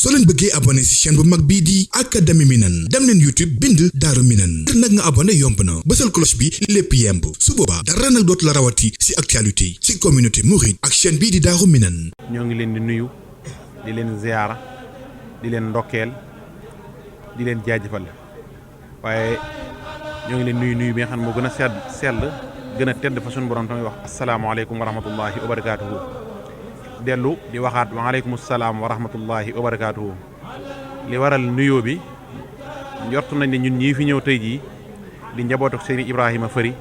soo leen bëggee abonné ci chaîne bu mag bii di Académie Minane dem leen YouTube bind Daaru Minane ngir nag nga abonné yomb na bësal cloche bi lépp yemb su boobaa dara nag dootu la rawati ci actualité ci communauté mouride ak chaîne bii di Daaru Minane. ñoo ngi leen di nuyu di leen ziyaara di leen ndokkeel di leen jaajëfal waaye ñoo ngi leen nuyu bi nga xam ne moo gën a sell gën a tedd fa suñu borom tamit wax asalaamaaleykum wa rahmatullahi wa barakaatuhu dellu di waxaat waaleykum salaam wa rahmatullahi wa barakaatuhu li waral nuyoo bi njortu nañ ne ñun ñii fi ñëw tey jii di njabootu Serigne Ibrahima Fari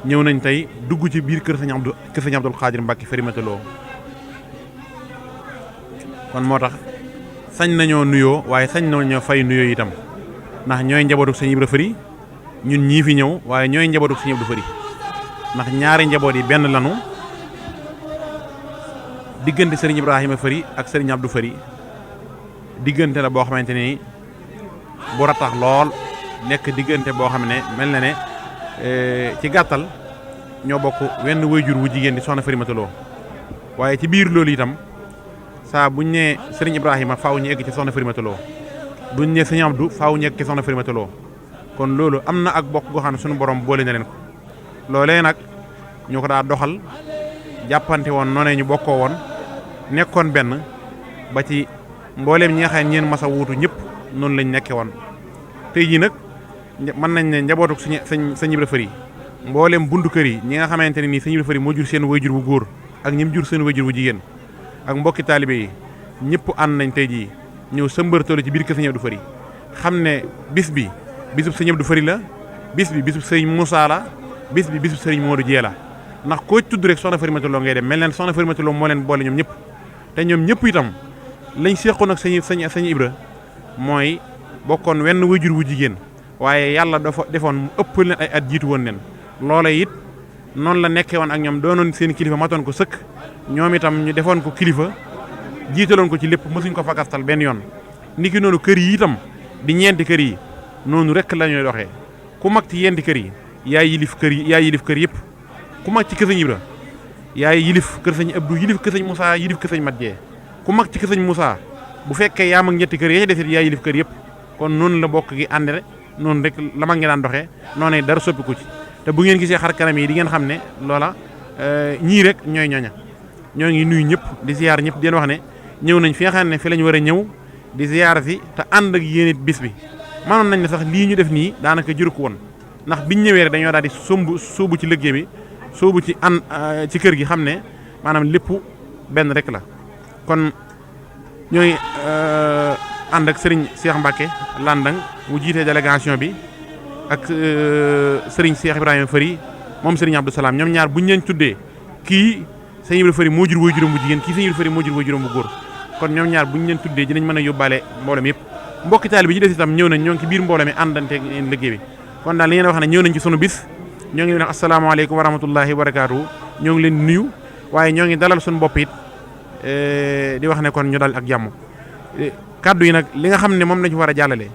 ñëw nañ tey dugg ci biir kër Sëñ Abdul Xaadir Mbàkke Fari Mataloo kon moo tax sañ nañoo nuyoo waaye sañ nañoo fay nuyoo itam ndax ñooy njabootu Sëñ Ibra Fari ñun ñii fi ñëw waaye ñooy njabootu Sëñ Abdou Fari ndax ñaari njaboot yi benn lanu diggante Serigne Ibrahima Fari ak Serigne Abdou Fari diggante la boo xamante ni bu ratax lool nekk diggante boo xam ne mel na ne ci gàttal ñoo bokk wenn waajur wu jigéen di soxna Fari Mataloo waaye ci biir loolu itam saa buñ nee Serigne Ibrahima faaw ñu egg ci soxna Fari Mataloo buñ nee Serigne Abdou faaw ñu egg ci soxna Fari Mataloo kon loolu am na ak bokk goo xam ne suñu borom boole na leen ko loolee nag ñu ko daa doxal jàppante woon noonee ñu bokkoo woon nekkoon benn ba ci mbooleem ñi nga xam ne ñeen masa wuutu ñëpp noonu lañ nekke woon tey jii nag mën nañ ne njabootu Sëñ Ibra Fari mbooleem buntu kër yi ñi nga xamante ne nii Sëñ Ibra Fari moo jur seen wayjur bu góor ak ñim jur seen wayjur bu jigéen ak mbokki taalibe yi ñëpp ànd nañ tey jii ñëw sëmbërtoolu ci biir kër Sëñ Abdou Fari xam ne bis bi bisub Sëñ Abdou Fari la bis bi bisub Sëñ Moussa la bis bi bisub Sëñ Modou Jee la ndax koo tudd rek soxna Fari Mataloo ngay dem mel leen soxna Fari Mataloo moo leen boole ñoom ñëpp te ñoom ñëpp itam lañ seqoon ak sëñ Ibra mooy bokkoon wenn wayjur wu jigéen waaye yàlla dafa defoon mu ëpp leen ay at jiitu woon leen loola it noonu la nekkee woon ak ñoom doonoon seen kilifa matoon ko sëkk ñoom itam ñu defoon ko kilifa jiitaloon ko ci lépp mësuñ ko fakastal benn yoon niki noonu kër yi itam di ñeenti kër yi noonu rek la ñuy doxee ku mag ci yenti kër yi yaay yilif kër yëpp ku mag ci kër Sëñ Ibra yaay yilif kër Sëñ Abdou yilif kër Sëñ Moussa yilif kër Sëñ Matjee ku mag ci kër Sëñ Moussa bu fekkee yaa mag ñetti kër yi desit yaay yilif kër yëpp kon noonu la bokk gi ànd noonu rek la mag ngi daan doxee noonu dara soppiku ci te bu ngeen gisee xar kanam yi di ngeen xam ne loola ñii rek ñooy ñooña ñoo ngi nuyu ñëpp di ziyaar ñëpp di leen wax ne ñëw nañ fi nga xam ne fi lañ war a ñëw di ziyaar si te ànd ak yéen it bis bi mënoon nañ ne sax lii ñu def nii daanaka jëru ko woon ndax biñ ñëwee rek dañoo daal di sóobu ci liggéey bi sóobu ci ci kër gi xam ne maanaam lépp benn rek la kon ñooy ànd ak Serigne Cheikh Mbacke Landang mu jiite délégation bi ak Serigne Cheikh Ibrahima Fari moom Serigne Abdou Salam ñoom ñaar buñ leen tuddee kii Sëñ Ibra Fari moo jur waajuram bu jigéen kii Sëñ Ibra Fari moo jur waajuram bu góor kon ñoom ñaar buñ leen tuddee dinañ mën a yóbbaale mbooloo mi yëpp mbokki taalibe bi ñu des itam ñëw nañ ñoo ngi ci biir mbooloo mi àndante liggéey bi kon daal li ngeen wax ne ñëw nañ ci sunu bis ñoo ngi leen wax asalaamaaleykum wa rahmatullahi wa barakaatu ñoo ngi leen nuyu waaye ñoo ngi dalal suñu bopp it di wax ne kon ñu dal ak jàmm kaddu yi nag li nga xam ne moom lañu war a jàllale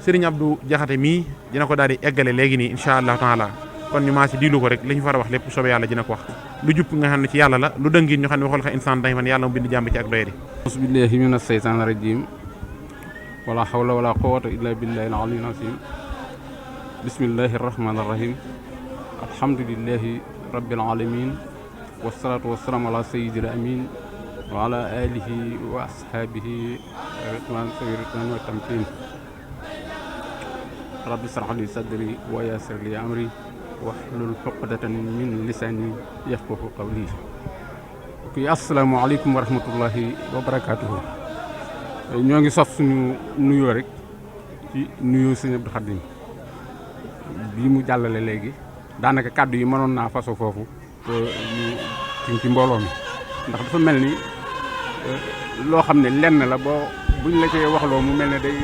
Serigne Abdou Jaxate mii dina ko daal di eggale léegi nii incha allahu taala kon ñu maa si diilu ko rek li ñu war a wax lépp soobee yàlla dina ko wax lu jub nga xam ne ci yàlla la lu dëngin ñu xam ne waxal xa insaan dañ fan yàlla mu bind jàmb ci ak doyadi bismillahi mina seytaani rajim wala hawla wala quwwata illa billahi al-aliyyil azim bismillahi rahmani rahim alhamdulillahi rabbil alamin wassalatu wassalamu ala sayyidil amin wa ala alihi wa ashabihi ridwan wa tamkin rabbi shrah li sadri wa yassir li amri wahlul uqdatan min lisani yafqahu qawli ki assalamu alaykum wa rahmatullahi wa barakatuh ñoo ngi sof suñu nuyoo rek ci nuyoo Sëñ Abdou Khadim bii mu jàllale léegi daanaka kàddu yi mënoon naa faso foofu ñu ci mbooloo mi ndax dafa mel ni loo xam ne lenn la boo buñ la cee waxloo mu mel ne day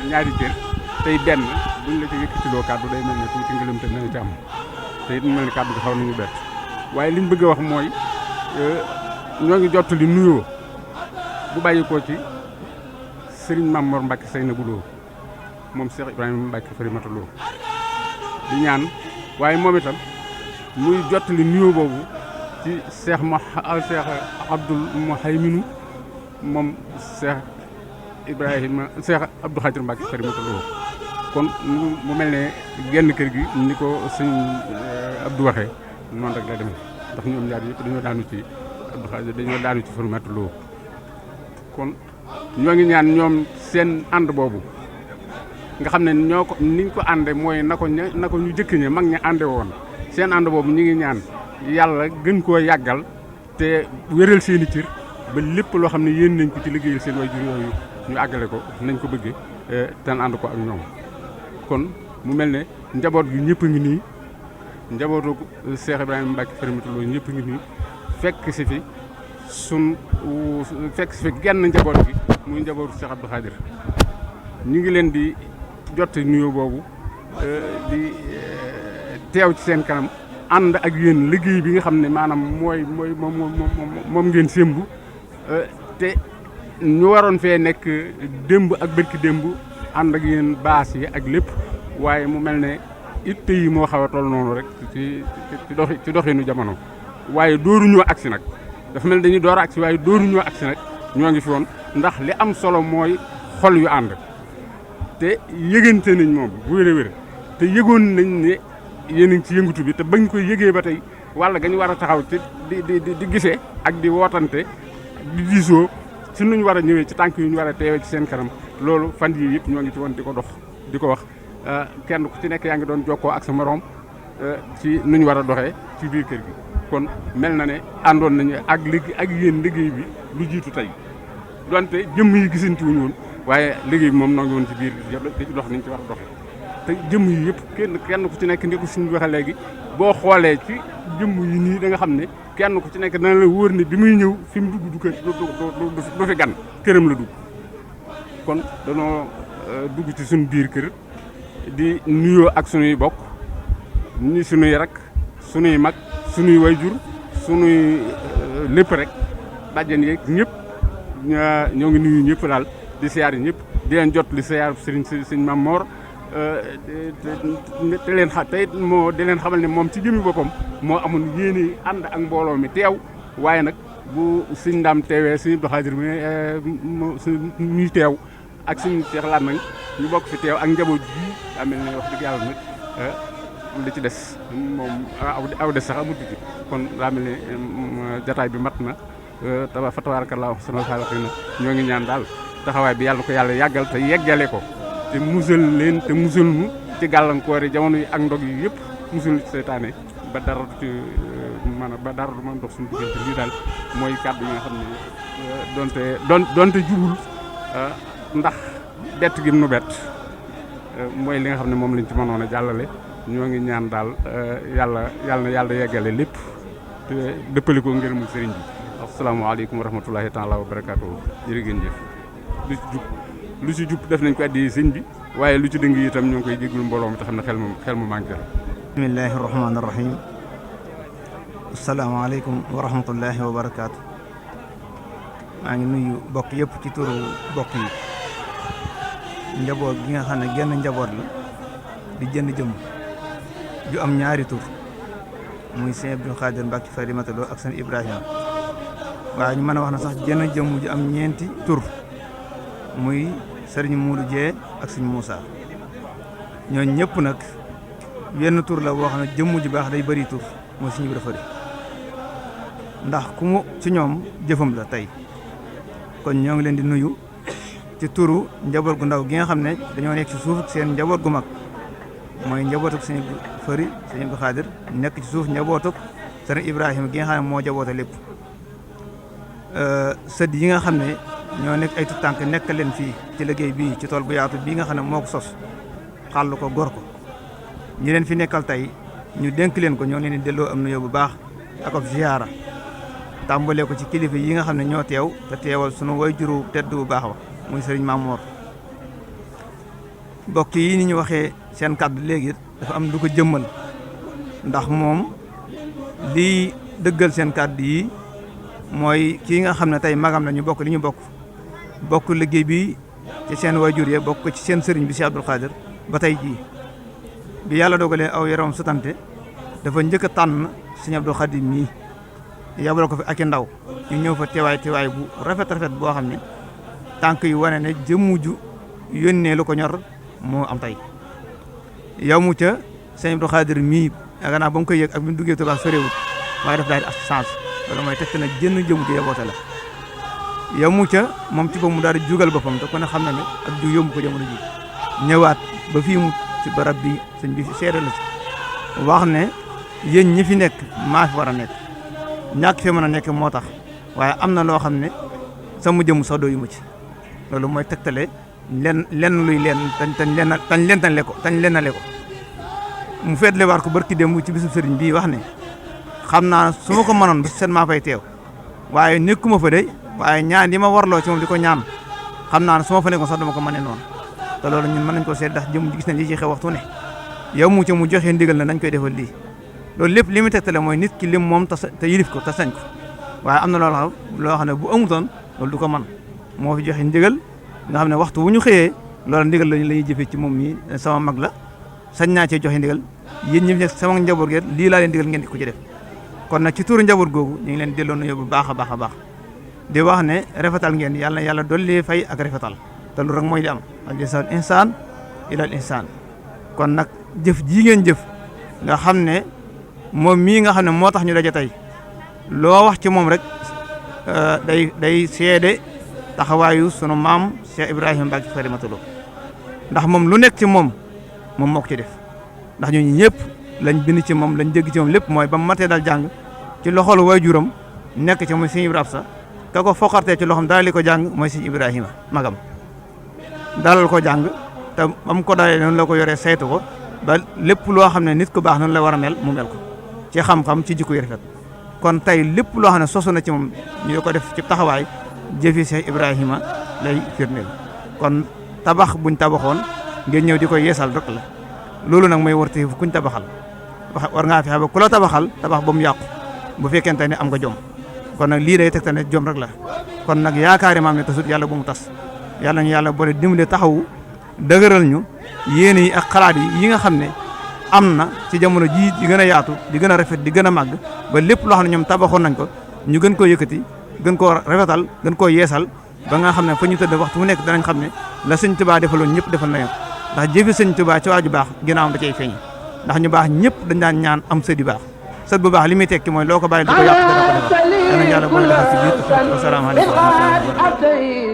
ñaari cër tey benn buñ la ci yëkkatiloo kàddu day mel ne tuuti ngëlëm te dana ci am te it mu mel ni kàddu gi xaw nañu bett waaye liñ bëgg a wax mooy ñoo ngi jottali nuyoo bu bàyyikoo ci Serigne Mamor Mbacke Seynabou Lo moom Cheikh Ibrahima Mbacke Fari Mataloo di ñaan waaye moom itam muy jottali nuyoo boobu ci Cheikh Abdoul Mouhayminu moom Cheikh Ibrahima Cheikh Abdou Khadir Mbacke Fari Mataloo kon mu mel ne genn kër gi ni ko sëñ Abdou waxee noonu rek la demee ndax ñoom ñaar yëpp dañoo daanu ci Abdou Khadir dañoo daanu ci Fari Mataloo kon ñoo ngi ñaan ñoom seen ànd boobu nga xam ne ñoo ko niñ ko ànde mooy na ko ñu jëkk ña mag ña ànde woon seen ànd boobu ñu ngi ñaan yàlla gën koo yàggal te wéral seen i cër ba lépp loo xam ne yéen nañ ko ci liggéeyal seen waajur yooyu ñu àggale ko nañ ko bëggee te ànd ko ak ñoom kon mu mel ne njaboot gi ñëpp ngi nii njabootu Cheikh Ibrahima Mbacke Fari Mataloo ñëpp ngi nii fekk si fi genn njaboot gi muy njabootu Cheikh Abdou Khadir ñu ngi leen di jot nuyoo boobu di teew ci seen kanam ànd ak yéen liggéey bi nga xam ne maanaam moom ngeen sémbu te ñu waroon fee nekk démb ak bërki démb ànd ak yéen baas yi ak lépp waaye mu mel ne itte yi moo xaw a toll noonu rek ci doxinu jamono waaye dooruñoo agsi nag dafa mel dañuy door a agsi waaye dooruñoo agsi nag ñoo ngi fi woon ndax li am solo mooy xol yu ànd te yëgante nañ moom bu wér te yëgoon nañ ne yéen a ngi ci yëngatu bi te bañ koy yëgee ba tey walla gañ war a taxaw ci di gisee ak di wootante di diisoo ci nuñ war a ñëwee ci tànk yu ñu war a teewee ci seen kanam loolu fan yii yëpp ñoo ngi ci woon di ko dox di ko wax kenn ku ci nekk yaa ngi doon jokkoo ak sa morom ci nuñ war a doxee ci biir kër gi kon mel na ne àndoon nañu ak yéen liggéey bi lu jiitu tey donte jëmm yi gisanti wuñu woon waaye liggéey bi moom noo ngi woon ci biir di ci dox niñ ci war a doxe te jëmm yi yëpp kenn ku ci nekk ndi ko suñu waxee léegi boo xoolee ci jëmm yi nii da nga xam ne kenn ku ci nekk dana la wóor ne bi muy ñëw fi mu dugg du kër du fi gan këram la dugg kon danoo dugg ci suñu biir kër di nuyoo ak suñuy bokk ni suñuy rak suñuy mag suñuy wayjur suñuy lépp rek bàjjen yeeg ñëpp ñoo ngi nuyu ñëpp daal di siyaar yi ñëpp di leen jot li siyaar sëriñ Mame Mor te leen di leen xamal ne moom ci jëmi boppam moo amoon yéene ànd ak mbooloo mi teew waaye nag bu suñ Ndam teewee suñu Abdou Khadir mi teew ak suñu Cheikh Laat nag ñu bokk fi teew ak njaboot ji daa mel ne wax dëgg yàlla nag li ci des moom aw des sax amut ci kon daa mel ne jataay bi mat na fa tabaarakallaahu sunu xaaliqiina ñoo ngi ñaan daal taxawaay bi yàlla ko yàlla yàggal te yeggale ko te musal leen te musal nu ci gàllankoor yi jamono yi ak ndog yi yëpp musul ci seytaane ba dara du ci ba dara du mën dox suñu diggante lii daal mooy kàddu yi nga xam ne donte jubul ndax bett gi nu bett mooy li nga xam ne moom lañ ci mënoon a jàllale ñoo ngi ñaan daal yàlla yeggale lépp te dëppale ko ngërëmul sëriñ bi. asalaamaaleykum wa rahmatulahi taala wa barakaatu jërë ngeen jëf lu ci jub def nañ ko addi sëñ bi waaye lu ci dëng itam ñoo ngi koy jégalu mbooloo mi te xam ne xel mu manqué la. bismillahi rahmaani rahim asalaamaaleykum wa rahmatulahi wa barakaatu maa ngi nuyu bokk yëpp ci turu bokk yi njaboot gi nga xam ne genn njaboot la di jënd jëm ju am ñaari tur muy sëñ Abdou Khadir Mbacke Fari Mataloo ak sëñ Ibrahima waaye ñu mën a wax na sax jënd jëm ju am ñeenti tur muy sëriñ Muudu Jee ak sëñ Moussa ñooñu ñëpp nag wenn tur la boo xam ne jëmm ju baax day bëri tur mooy sëñ Ibra Fari ndax ku mu ci ñoom jëfam la tey kon ñoo ngi leen di nuyu ci turu njaboot gu ndaw gi nga xam ne dañoo nekk ci suuf seen njaboot gu mag mooy njabootuk sëñ Fari sëñ Abdou Khadir nekk ci suuf njabootuk sëriñ Ibrahima gi nga xam ne moo jaboote lépp sëdd yi nga xam ne ñoo nekk ay tut tànk nekk leen fii ci liggéey bii ci tool bu yaatu bii nga xam ne moo ko sos xàll ko gor ko ñi leen fi nekkal tey ñu dénk leen ko ñoo leen di delloo am nuyoo bu baax ak ab ziyaara tàmbalee ko ci kilifa yi nga xam ne ñoo teew te teewal sunu way juru tedd bu baax wa muy sëriñ Mame Mor bokk yi ni ñu waxee seen kàddu léegi dafa am lu ko jëmmal ndax moom lii dëggal seen kàddu yi mooy kii nga xam ne tey magam la ñu bokk li ñu bokk liggéey bi ci seen waajur ya bokk ci seen sëriñ bi si Abdou Khadir ba tey jii bi yàlla dogalee aw yaram sutante dafa njëkk a tànn sëñ Abdou Khadir mii yabal ko fi ak i ndaw ñu ñëw fa teewaay bu rafet boo xam ne tànk yu wane ne jëmmu ju yónnee lu ko ñor moo am tey yow mu ca sëñ Abdou Khadir mii yaakaar naa ba mu koy yëg ak bi mu duggee Tuubaa sorewut waaye daf daal di assistance loolu mooy tegte nag jënn jëmu ju yeboote la yow mu ca moom ci bopp mu daal di jugal boppam te ko ne xam na ne ak ju yomb ko jamono ji ñëwaat ba fii mu ci barab bi sëñ bi seere la si wax ne yéen ñi fi nekk maa fi war a nekk ñàkk fi mën a nekk moo tax waaye am na loo xam ne sama jëmm sax doyu ma ci loolu mooy tegtale lenn luy leen tañ lentale ko mu feetle waat ko barki démb ci bisub sëriñ bii wax ne xam naa su ma ko mënoon ba seen maa fay teew waaye nekkuma fa de waaye ñaan yi ma warloo ci moom di ko ñaan xam naa ne su ma fa nekkoon sax dama ko mënee noonu te loolu ñun mën nañ ko seet ndax jëm gis nañ li ci xew waxtu ne yow mu ca mu joxe ndigal na nañ koy defal lii loolu lépp li mu tegtale mooy nit ki lim moom te yilif ko te sañ ko waaye am na loo xam ne bu amutoon loolu du ko man moo fi joxe ndigal nga xam ne waxtu wu ñu xëyee loolu ndigal la ñuy jëfee ci moom mii sama mag la sañ naa cee joxe ndigal yéen ñi nekk sama njaboot gi lii laa leen digal ngeen di ko ci def kon nag ci tuuru njaboot googu ñu ngi leen delloo nuyoo bu baax a baax a baax di wax ne rafetal ngeen yàlla na yàlla dolli fay ak rafetal te lu rek mooy li am al jazaa'ul insaan ilal insaan kon nag jëf ji ngeen jëf nga xam ne moom mii nga xam ne moo tax ñu daje tey loo wax ci moom rek day seede taxawaayu sunu maam Cheikh Ibrahima Mbacke Farimatullah ndax moom lu nekk ci moom moo ko ci def ndax ñooñu ñëpp lañ bind ci moom lañ dégg ci moom lépp mooy ba mu matee dal jàng ci loxol waajuram nekk ci mooy sëñ Ibrahima sax ka ko foqartee ci loxoom daal li ko jàng mooy sëñ Ibrahima magam dalal ko jàng te ba mu ko dalee noonu la ko yoree saytu ko ba lépp loo xam ne nit ku baax noonu la war a mel mu mel ko ci xam-xam ci jikko yu rafet kon tey lépp loo xam ne sosu na ci moom ñu ko def ci taxawaay jëfi Cheikh Ibrahima lay firndeel kon tabax buñ tabaxoon ngeen ñëw di ko yeesal rek la loolu nag mooy warti kuñ tabaxal war ngaa fexe ba ku la tabaxal tabax ba mu yàqu bu fekkente ne am nga jom kon nag lii day tegtal ne jom rek la kon nag yaakaari maam ne tasut yàlla bu mu tas yàlla ñu yàlla boole dimbale taxawu dëgëral ñu yéene yi ak xalaat yi nga xam ne am na ci jamono jii di gën a yaatu di gën a rafet di gën a màgg ba lépp loo xam ne ñoom tabaxoon nañ ko ñu gën koo yëkkati gën koo rafetal gën koo yeesal ba nga xam ne fa ñu tëdd waxtu mu nekk danañ xam ne la sëñ Tuubaa defaloon ñëpp defal nañu ndax jëfi sëñ Tuubaa ci waaju baax ginnaawam da cay feeñ ndax ñu baax ñëpp dañ daan ñaan am sët yu baax sët bu baax li muy tekki mooy loo ko bàyyi du ko yàq dana ko defal dana yàlla booy defal ci biir asalaamaaleykum wa rahmatulah.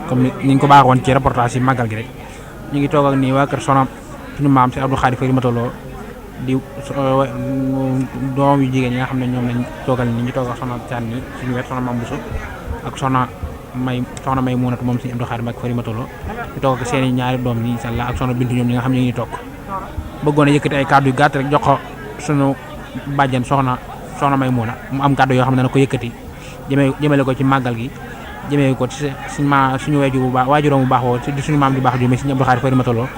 comme ni ñu ko baaxoon ci reportage yi màggal gi rek ñu ngi toog ak nii waa kër Soxna suñu maam si Abdou Khadir Farimatullah di doom yu jigéen ñi nga xam ne ñoom lañ toogal ni ñu toog ak soxna Thian ni suñu wet soxna Mame Bousso ak soxna May Munatu moom si Abdou Khadir Mbacke Farimatullah ñu toog ak seen i ñaari doom yi incha allah ak soxna Bintu ñoom ñi nga xam ne ñu ngi toog bëggoon a yëkkati ay kàddu yu gàtt rek jox ko suñu bàjjen soxna May Muna mu am kàddu yoo xam ne dana ko yëkkati jëmale ko ci màggal gi jëmee ko ci suñu waajur bu baax waajuram bu baax woo ci suñu maam ju baax ju mais si Abdou Khadir Farimatullah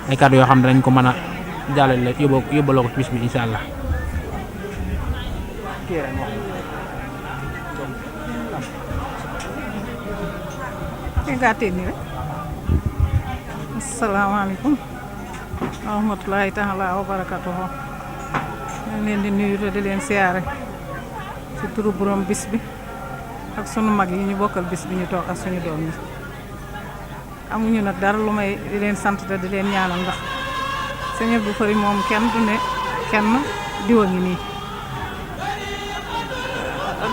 ay kàddu yoo xam ne danañ ko mën a jàllale yóbbaloo ko ci bis bi incha allah. gàttee nii rek asalaamaaleykum wa rahmatulahi taala wa barakatuhu ñu leen di nuyu te di leen siyaare ci turu borom bis bi ak sunu mag yi ñu bokkal bis bi ñu toog ak suñu doom yi amuñu nag dara lu may di leen sant te di leen ñaanal ndax Sëñ Abdou Fari moom kenn du ne kenn diwa ngi nii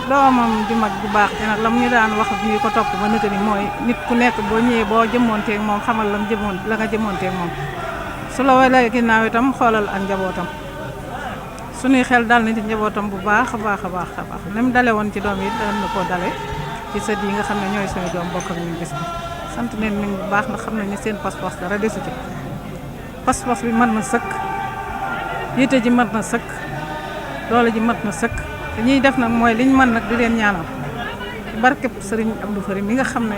doomam di mag bu baax te nag lam ñu daan wax ñu ko topp ba nëgë ni mooy nit ku nekk boo ñëwee boo jëmoonteeg moom xamal la nga jëmoonteeg moom su la wala ginnaaw itam xoolal ak njabootam suñuy xel dal na ci njabootam bu baax a baax a baax a baax ni mu dale woon ci doom yi dal na koo dale ci sët yi nga xam ne ñooy suñu doom bokk ak ñun bis bi sant neen nañ bu baax ndax xam nañ ne seen pas-pas dara desu ci pas-pas bi mën na sëkk yitte ji mën na sëkk doole ji mën na sëkk te ñuy def nag mooy liñ mën nag di leen ñaanal ci barkeb Serigne Abdou Fari mi nga xam ne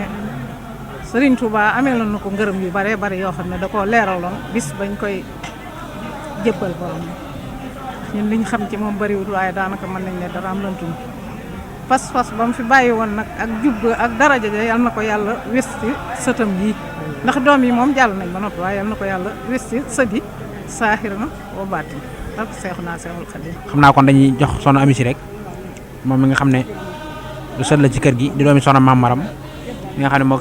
Serigne Touba amee na ko ngërëm yu bare bare yoo xam ne da koo leeraloon bis bañ koy jébbal borom ñun liñ xam ci moom bariwul waaye daanaka mën nañ ne dara am lantuñ pas-pas ba mu fi bàyyi woon nag ak jub ak daraja ja yal na ko yàlla wés ci sëtam yi ndax doom yi moom jàll nañ ba noppi waaye yal na ko yàlla wés ci sët yi saaxir na wa baatin ak Seexuna Seexul Xadiim. xam naa kon dañuy jox soxna Amy si rek moom mi nga xam ne lu sët la ci kër gi di doomi soxna Maam Maram mi nga xam ne moo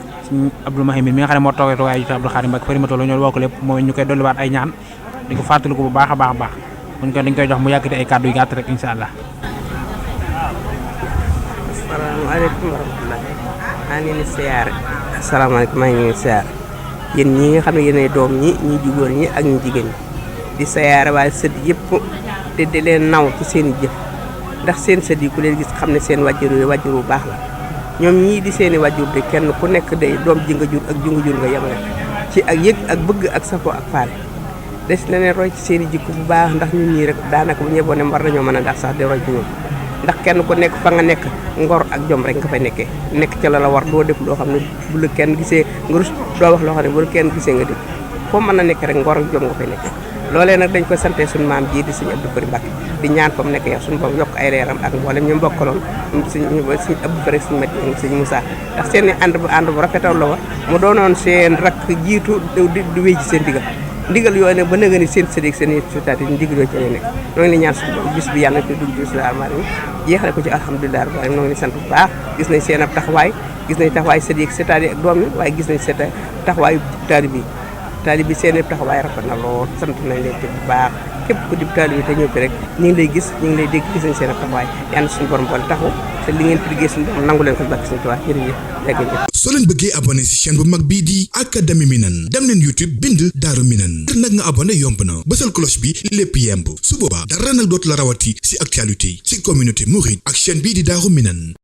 Abdou Mahimin mi nga xam ne moo toogee toogaay ci Abdou Khadim Mbacke Fari Matolo ñoo bokk lépp moom ñu koy dolliwaat ay ñaan di ko fàttaliku bu baax a baax dañ koy jox mu yàkkati ay kàddu yu gàtt rek incha allah. asalaamaaleykum wa rahmatulah maa ngi leen di siyaare asalaamaaleykum maa ngi leen di siyaare yéen ñi nga xam ne yéenay doom ñi jigóor ñi ak ñi jigéen ñi di siyaare waaye sët yëpp te di leen naw ci seen i jëf ndax seen sët yi ku leen gis xam ne seen wàjjur bu baax la ñoom ñii di seen i wàjjur de kenn ku nekk day doom ji nga jur ak ju nga jur nga yemale ci ak yëg ak bëgg ak safo ak faale des na leen roy ci seen i jikko bu baax ndax ñun ñii rek daanaka bu ñëboon ne war nañoo mën a ndax sax di roy ci ñoom ndax kenn ku nekk fa nga nekk ngor ak jom rek nga fay nekkee nekk ca la war doo def loo xam ne bu la kenn gisee nga rus doo wax loo xam ne bu la kenn gisee nga def foo mën a nekk rek ngor ak jom nga fay nekkee loolee nag dañ koy sante suñu maam ji di suñu Abdou Fari Mbacke di ñaan fa mu nekk yow suñu borom yokk ay reeram ak mboolem ñu bokkaloon suñu Abdou Fari suñu mat suñu Moussa ndax seen i ànd bu rafetal la wa mu doonoon seen rakk jiitu di wéy ci seen ndigal yooyu ne ba nga ni seen sëriñ seen sutaati ndigal yooyu ci lay nekk noo ngi ñaan suñu bis bi yàlla ko dugg ci bismillahir jeexale ko ci alhamdulilah rabbil alamin noo ngi sant bu baax gis nañ seen ab taxawaay gis nañ taxawaay sëriñ setaat yi ak doom yi waaye gis nañ seen taxawaayu taalib bi seen taxawaay rafet na lool sant nañ leen ci bu baax képp ku di taalib bi te ñëw fi rek ñu ngi lay gis ñu ngi lay dégg gis nañ seen ab taxawaay yàlla suñu borom boole taxaw te li ngeen fi liggéey suñu borom nangu leen ko bàkk suñu tubaab jërëjëf soo leen bëggee abonné ci chaîne bu mag bii di Académie Minane dem leen YouTube bind Daaru Minane ngir nag nga abonné yomb na bësal cloche bi lépp yemb su boobaa dara nag dootu la rawati ci actualité ci communauté mouride ak chaîne bii di Daaru Minane